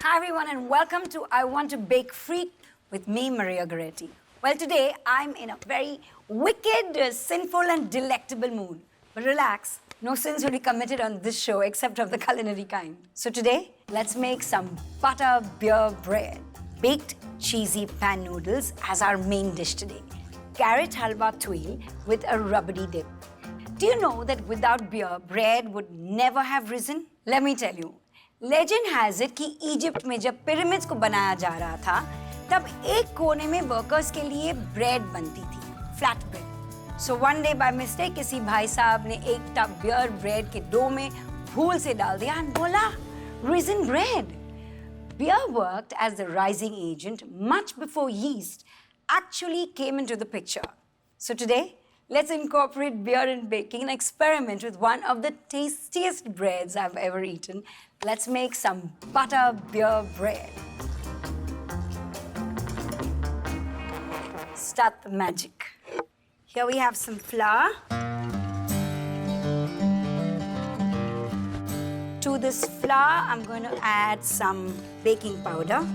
Hi everyone and welcome to I Want to Bake Free with me, Maria Goretti. Well, today I'm in a very wicked, sinful and delectable mood. But relax, no sins will be committed on this show except of the culinary kind. So today, let's make some butter beer bread. Baked cheesy pan noodles as our main dish today. Carrot halwa tuile with a rubbery dip. Do you know that without beer, bread would never have risen? Let me tell you. Legend has it कि Egypt में जब pyramids को बनाया जा रहा था, तब एक कोने में वर्कर्स के लिए ब्रेड बनती थी, flat bread. So one day by mistake किसी भाई साहब ने एक टब बियर ब्रेड के डो में भूल से डाल दिया and बोला, risen bread. Beer worked as the rising agent much before yeast actually came into the picture. So today, let's incorporate beer in baking and experiment with one of the tastiest breads I've ever eaten. Let's make some butter beer bread. Start the magic. Here we have some flour. To this flour, I'm going to add some baking powder.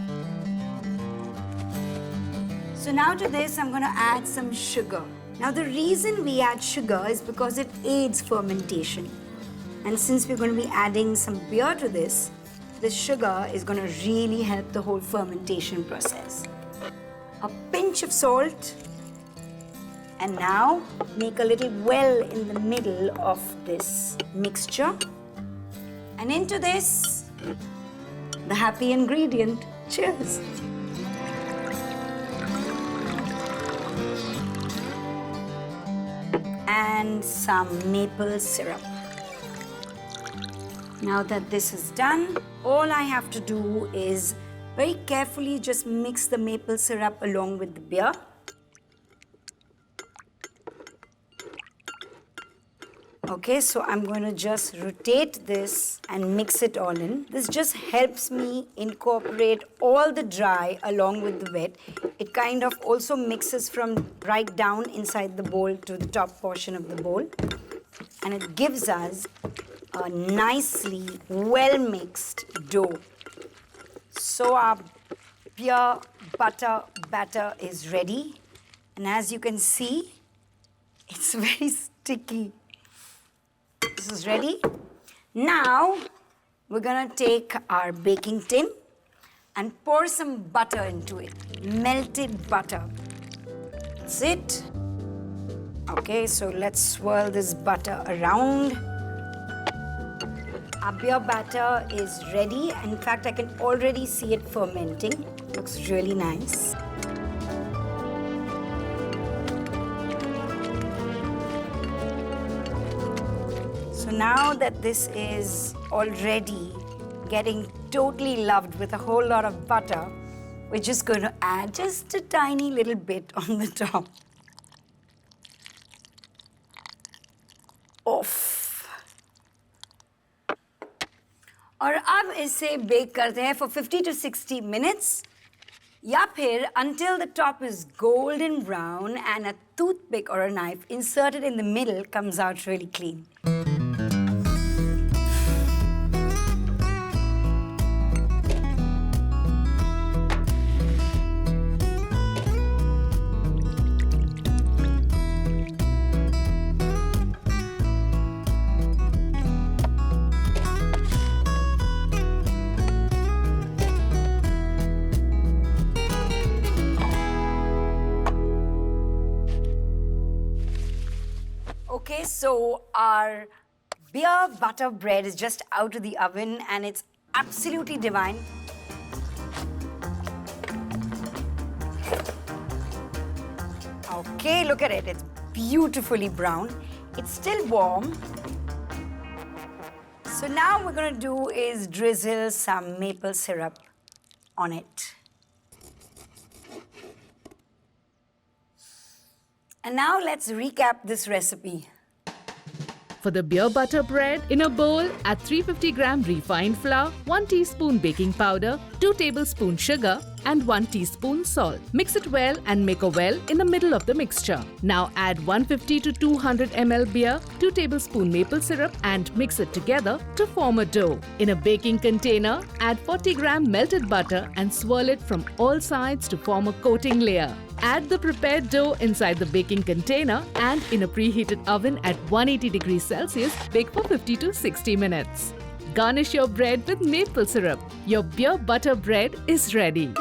So now to this, I'm going to add some sugar. Now the reason we add sugar is because it aids fermentation. And since we're going to be adding some beer to this, the sugar is going to really help the whole fermentation process. A pinch of salt. And now make a little well in the middle of this mixture. And into this, the happy ingredient. Cheers. And some maple syrup. Now that this is done, all I have to do is very carefully just mix the maple syrup along with the beer. Okay, so I'm going to just rotate this and mix it all in. This just helps me incorporate all the dry along with the wet. It kind of also mixes from right down inside the bowl to the top portion of the bowl. And it gives us a nicely well-mixed dough. So our beer butter batter is ready. And as you can see, it's very sticky. This is ready. Now, we're gonna take our baking tin and pour some butter into it, melted butter. That's it. Okay, so let's swirl this butter around. Our beer batter is ready. In fact, I can already see it fermenting. Looks really nice. So now that this is already getting totally loved with a whole lot of butter, we're just going to add just a tiny little bit on the top. Off. और अब इसे bake करते हैं for 50 to 60 minutes या फिर until the top is golden brown and a toothpick or a knife inserted in the middle comes out really clean. Okay, so our beer butter bread is just out of the oven and it's absolutely divine. Okay, look at it. It's beautifully brown. It's still warm. So now what we're going to do is drizzle some maple syrup on it. And now let's recap this recipe. For the beer butter bread, in a bowl, add 350 gram refined flour, 1 teaspoon baking powder, 2 tablespoons sugar, and 1 teaspoon salt. Mix it well and make a well in the middle of the mixture. Now add 150 to 200 ml beer, 2 tablespoons maple syrup and mix it together to form a dough. In a baking container, add 40 gram melted butter and swirl it from all sides to form a coating layer. Add the prepared dough inside the baking container and in a preheated oven at 180 degrees Celsius, bake for 50 to 60 minutes. Garnish your bread with maple syrup. Your beer butter bread is ready.